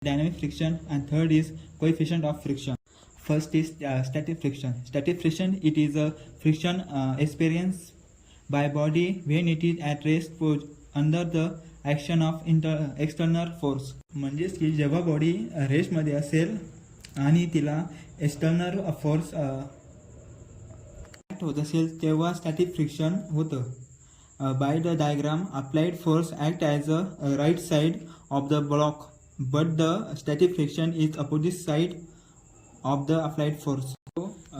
dynamic friction, and third is coefficient of friction. First is static friction. Static friction, it is a friction experienced by body when it is at rest under the action of external force. म्हणजेच की जेव्हा body रेस्टमध्ये असेल आणि तिला external force act होत असेल तेव्हा static friction होतं. By the diagram, applied force act as a right side of the block but the static friction is opposite side of the applied force.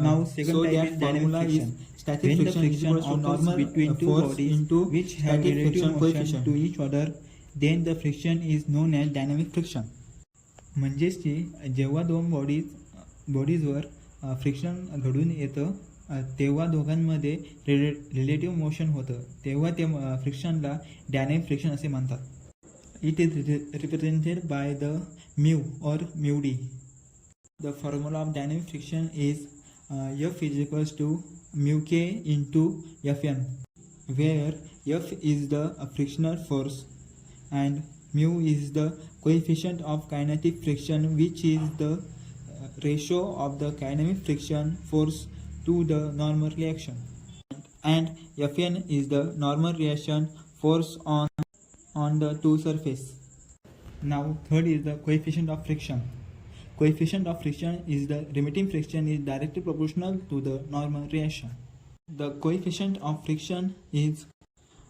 Now second type is dynamic friction. Static friction is equal to normal between two bodies into which have relative motion to each other, then the friction is known as dynamic friction. म्हणजेच की जेव्हा दोन बॉडीजवर friction घडून येतं तेव्हा दोघांमध्ये relative motion होतं तेव्हा ते फ्रिक्शनला डायनॅमिक फ्रिक्शन असे म्हणतात. It is represented by the mu और mu D. The formula of dynamic friction is F is equals to mu k into Fn, where F is the frictional force and mu is the coefficient of kinetic friction, which is the ratio of the kinetic friction force to the normal reaction, and Fn is the normal reaction force on the two surface. Now third is the coefficient of friction. Coefficient of friction is the remitting friction is directly proportional to the normal reaction. The coefficient of friction is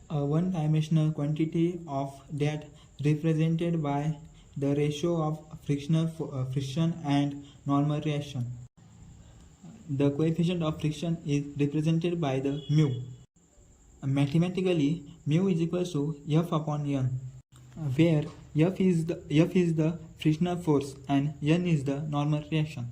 a one-dimensional quantity of that represented by the ratio of friction and normal reaction. The coefficient of friction is represented by the mu. Mathematically, mu is equal to F upon N, where F is the frictional force and N is the normal reaction.